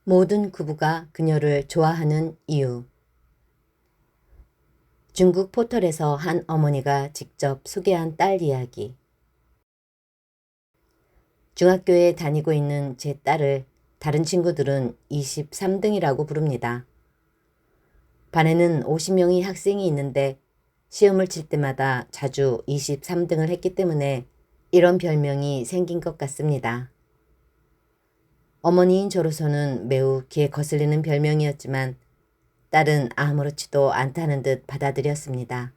모든 부부가 그녀를 좋아하는 이유. 중국 포털에서 한 어머니가 직접 소개한 딸 이야기. 중학교에 다니고 있는 제 딸을 다른 친구들은 23등이라고 부릅니다. 반에는 50명의 학생이 있는데 시험을 칠 때마다 자주 23등을 했기 때문에 이런 별명이 생긴 것 같습니다. 어머니인 저로서는 매우 귀에 거슬리는 별명이었지만 딸은 아무렇지도 않다는 듯 받아들였습니다.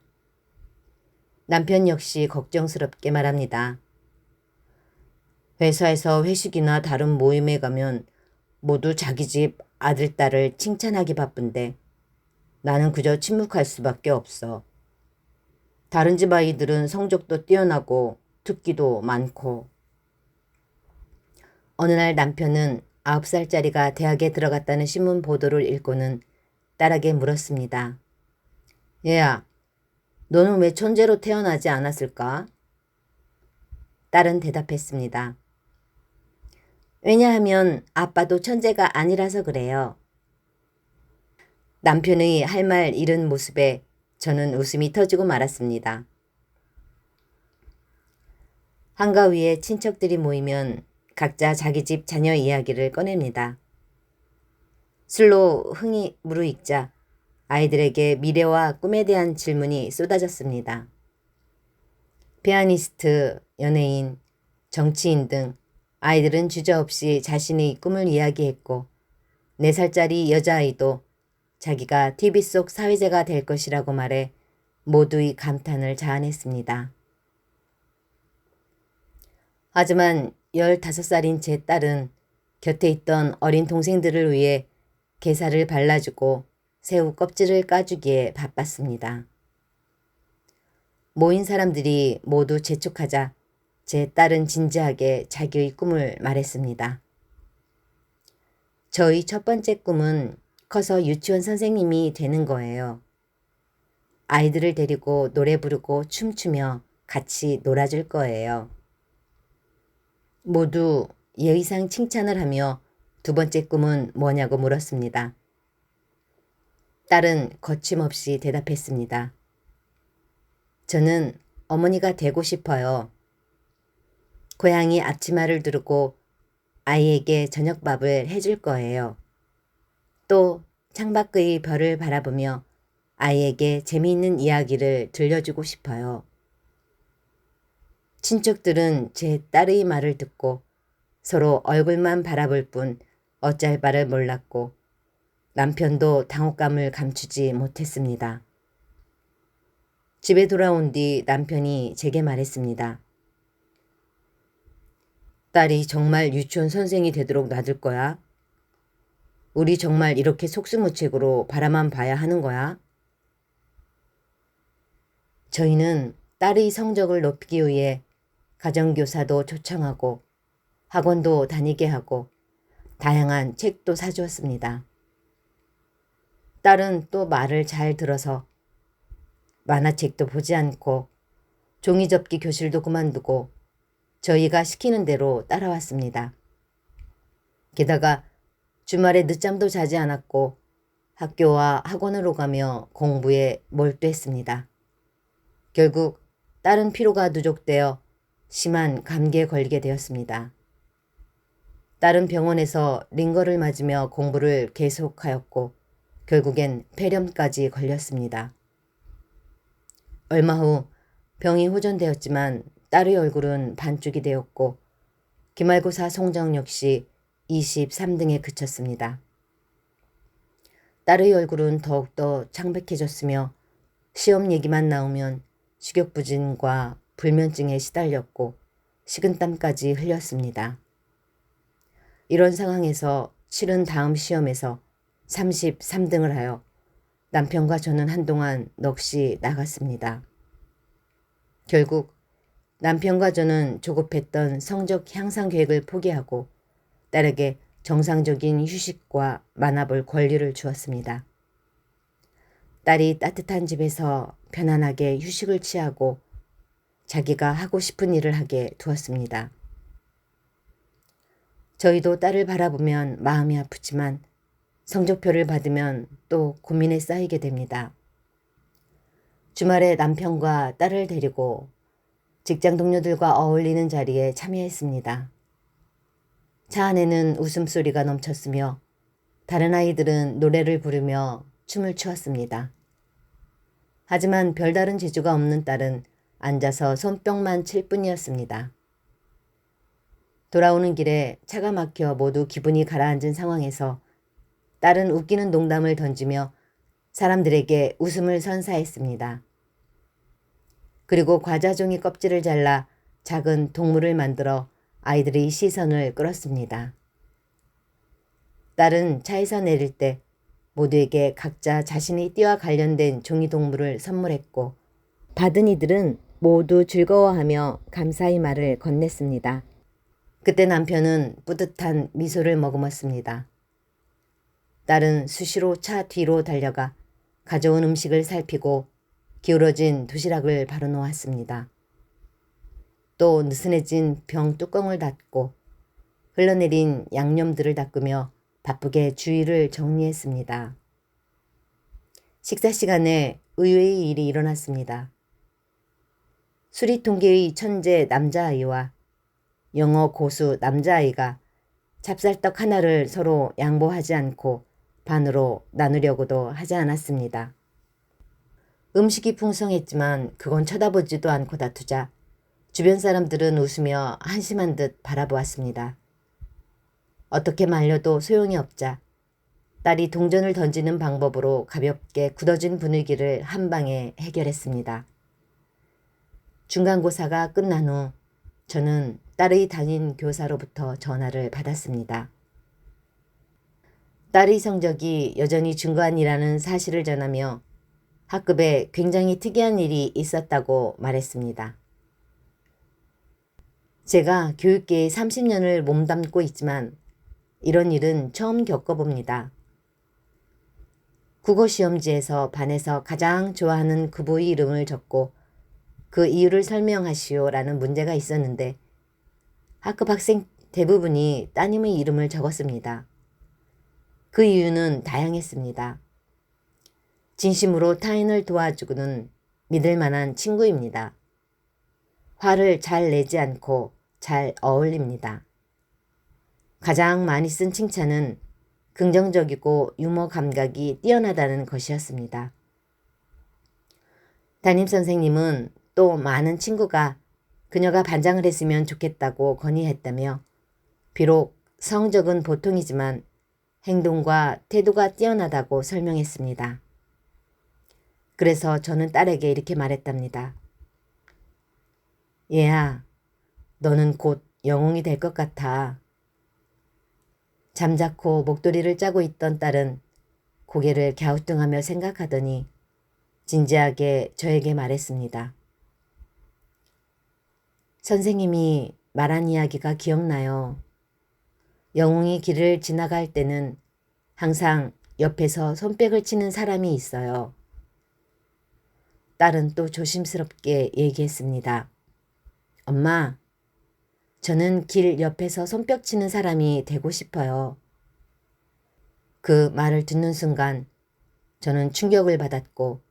남편 역시 걱정스럽게 말합니다. 회사에서 회식이나 다른 모임에 가면 모두 자기 집 아들, 딸을 칭찬하기 바쁜데 나는 그저 침묵할 수밖에 없어. 다른 집 아이들은 성적도 뛰어나고 특기도 많고. 어느 날 남편은 9살짜리가 대학에 들어갔다는 신문 보도를 읽고는 딸에게 물었습니다. 얘야, 너는 왜 천재로 태어나지 않았을까? 딸은 대답했습니다. 왜냐하면 아빠도 천재가 아니라서 그래요. 남편의 할 말 잃은 모습에 저는 웃음이 터지고 말았습니다. 한가위에 친척들이 모이면 각자 자기 집 자녀 이야기를 꺼냅니다. 술로 흥이 무르익자 아이들에게 미래와 꿈에 대한 질문이 쏟아졌습니다. 피아니스트, 연예인, 정치인 등 아이들은 주저없이 자신의 꿈을 이야기했고 4살짜리 여자아이도 자기가 TV 속 사회자가 될 것이라고 말해 모두의 감탄을 자아냈습니다. 하지만 15살인 제 딸은 곁에 있던 어린 동생들을 위해 게살을 발라주고 새우 껍질을 까주기에 바빴습니다. 모인 사람들이 모두 재촉하자 제 딸은 진지하게 자기의 꿈을 말했습니다. 저의 첫 번째 꿈은 커서 유치원 선생님이 되는 거예요. 아이들을 데리고 노래 부르고 춤추며 같이 놀아줄 거예요. 모두 예의상 칭찬을 하며 두 번째 꿈은 뭐냐고 물었습니다. 딸은 거침없이 대답했습니다. 저는 어머니가 되고 싶어요. 고양이 앞치마를 두르고 아이에게 저녁밥을 해줄 거예요. 또 창밖의 별을 바라보며 아이에게 재미있는 이야기를 들려주고 싶어요. 친척들은 제 딸의 말을 듣고 서로 얼굴만 바라볼 뿐 어쩔 바를 몰랐고 남편도 당혹감을 감추지 못했습니다. 집에 돌아온 뒤 남편이 제게 말했습니다. 딸이 정말 유치원 선생이 되도록 놔둘 거야? 우리 정말 이렇게 속수무책으로 바라만 봐야 하는 거야? 저희는 딸의 성적을 높이기 위해 가정교사도 초청하고 학원도 다니게 하고 다양한 책도 사주었습니다. 딸은 또 말을 잘 들어서 만화책도 보지 않고 종이접기 교실도 그만두고 저희가 시키는 대로 따라왔습니다. 게다가 주말에 늦잠도 자지 않았고 학교와 학원으로 가며 공부에 몰두했습니다. 결국 딸은 피로가 누적되어 심한 감기에 걸리게 되었습니다. 딸은 병원에서 링거를 맞으며 공부를 계속하였고 결국엔 폐렴까지 걸렸습니다. 얼마 후 병이 호전되었지만 딸의 얼굴은 반쪽이 되었고 기말고사 성적 역시 23등에 그쳤습니다. 딸의 얼굴은 더욱더 창백해졌으며 시험 얘기만 나오면 식욕부진과 불면증에 시달렸고 식은땀까지 흘렸습니다. 이런 상황에서 치른 다음 시험에서 33등을 하여 남편과 저는 한동안 넋이 나갔습니다. 결국 남편과 저는 조급했던 성적 향상 계획을 포기하고 딸에게 정상적인 휴식과 만화 볼 권리를 주었습니다. 딸이 따뜻한 집에서 편안하게 휴식을 취하고 자기가 하고 싶은 일을 하게 두었습니다. 저희도 딸을 바라보면 마음이 아프지만 성적표를 받으면 또 고민에 쌓이게 됩니다. 주말에 남편과 딸을 데리고 직장 동료들과 어울리는 자리에 참여했습니다. 차 안에는 웃음소리가 넘쳤으며 다른 아이들은 노래를 부르며 춤을 추었습니다. 하지만 별다른 재주가 없는 딸은 앉아서 손뼉만 칠 뿐이었습니다. 돌아오는 길에 차가 막혀 모두 기분이 가라앉은 상황에서 딸은 웃기는 농담을 던지며 사람들에게 웃음을 선사했습니다. 그리고 과자 종이 껍질을 잘라 작은 동물을 만들어 아이들의 시선을 끌었습니다. 딸은 차에서 내릴 때 모두에게 각자 자신의 띠와 관련된 종이 동물을 선물했고 받은 이들은 모두 즐거워하며 감사의 말을 건넸습니다. 그때 남편은 뿌듯한 미소를 머금었습니다. 딸은 수시로 차 뒤로 달려가 가져온 음식을 살피고 기울어진 도시락을 바로 놓았습니다. 또 느슨해진 병 뚜껑을 닫고 흘러내린 양념들을 닦으며 바쁘게 주위를 정리했습니다. 식사 시간에 의외의 일이 일어났습니다. 수리통계의 천재 남자아이와 영어 고수 남자아이가 찹쌀떡 하나를 서로 양보하지 않고 반으로 나누려고도 하지 않았습니다. 음식이 풍성했지만 그건 쳐다보지도 않고 다투자 주변 사람들은 웃으며 한심한 듯 바라보았습니다. 어떻게 말려도 소용이 없자 딸이 동전을 던지는 방법으로 가볍게 굳어진 분위기를 한 방에 해결했습니다. 중간고사가 끝난 후 저는 딸의 담임 교사로부터 전화를 받았습니다. 딸의 성적이 여전히 중간이라는 사실을 전하며 학급에 굉장히 특이한 일이 있었다고 말했습니다. 제가 교육계에 30년을 몸담고 있지만 이런 일은 처음 겪어봅니다. 국어시험지에서 반에서 가장 좋아하는 그부의 이름을 적고 그 이유를 설명하시오라는 문제가 있었는데 학급 학생 대부분이 따님의 이름을 적었습니다. 그 이유는 다양했습니다. 진심으로 타인을 도와주고는 믿을 만한 친구입니다. 화를 잘 내지 않고 잘 어울립니다. 가장 많이 쓴 칭찬은 긍정적이고 유머 감각이 뛰어나다는 것이었습니다. 담임선생님은 또 많은 친구가 그녀가 반장을 했으면 좋겠다고 건의했다며 비록 성적은 보통이지만 행동과 태도가 뛰어나다고 설명했습니다. 그래서 저는 딸에게 이렇게 말했답니다. 얘야, 너는 곧 영웅이 될 것 같아. 잠자코 목도리를 짜고 있던 딸은 고개를 갸우뚱하며 생각하더니 진지하게 저에게 말했습니다. 선생님이 말한 이야기가 기억나요. 영웅이 길을 지나갈 때는 항상 옆에서 손뼉을 치는 사람이 있어요. 딸은 또 조심스럽게 얘기했습니다. 엄마, 저는 길 옆에서 손뼉 치는 사람이 되고 싶어요. 그 말을 듣는 순간 저는 충격을 받았고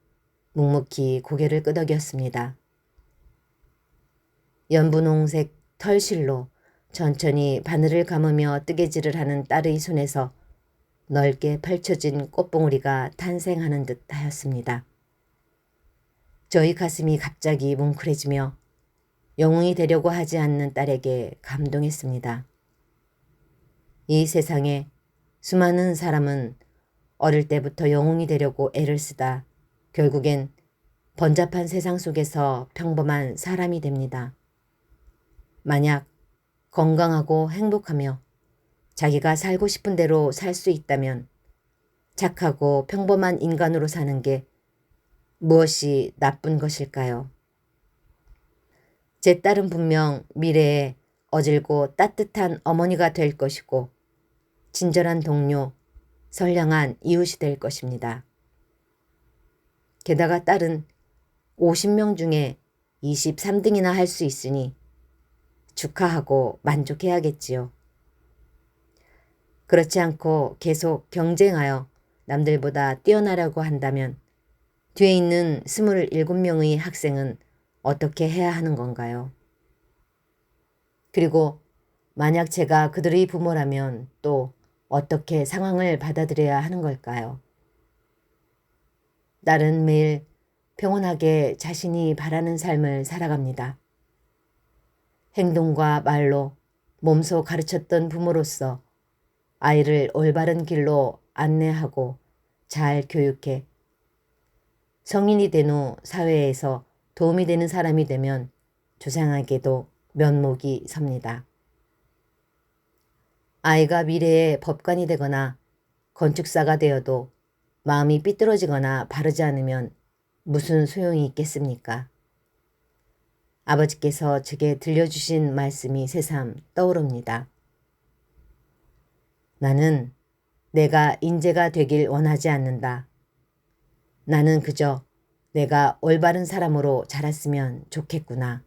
묵묵히 고개를 끄덕였습니다. 연분홍색 털실로 천천히 바늘을 감으며 뜨개질을 하는 딸의 손에서 넓게 펼쳐진 꽃봉오리가 탄생하는 듯 하였습니다. 저희 가슴이 갑자기 뭉클해지며 영웅이 되려고 하지 않는 딸에게 감동했습니다. 이 세상에 수많은 사람은 어릴 때부터 영웅이 되려고 애를 쓰다 결국엔 번잡한 세상 속에서 평범한 사람이 됩니다. 만약 건강하고 행복하며 자기가 살고 싶은 대로 살 수 있다면 착하고 평범한 인간으로 사는 게 무엇이 나쁜 것일까요? 제 딸은 분명 미래에 어질고 따뜻한 어머니가 될 것이고 친절한 동료, 선량한 이웃이 될 것입니다. 게다가 딸은 50명 중에 23등이나 할 수 있으니 축하하고 만족해야겠지요. 그렇지 않고 계속 경쟁하여 남들보다 뛰어나려고 한다면 뒤에 있는 27명의 학생은 어떻게 해야 하는 건가요? 그리고 만약 제가 그들의 부모라면 또 어떻게 상황을 받아들여야 하는 걸까요? 딸은 매일 평온하게 자신이 바라는 삶을 살아갑니다. 행동과 말로 몸소 가르쳤던 부모로서 아이를 올바른 길로 안내하고 잘 교육해 성인이 된 후 사회에서 도움이 되는 사람이 되면 조상에게도 면목이 섭니다. 아이가 미래의 법관이 되거나 건축사가 되어도 마음이 삐뚤어지거나 바르지 않으면 무슨 소용이 있겠습니까? 아버지께서 제게 들려주신 말씀이 새삼 떠오릅니다. 나는 내가 인재가 되길 원하지 않는다. 나는 그저 내가 올바른 사람으로 자랐으면 좋겠구나.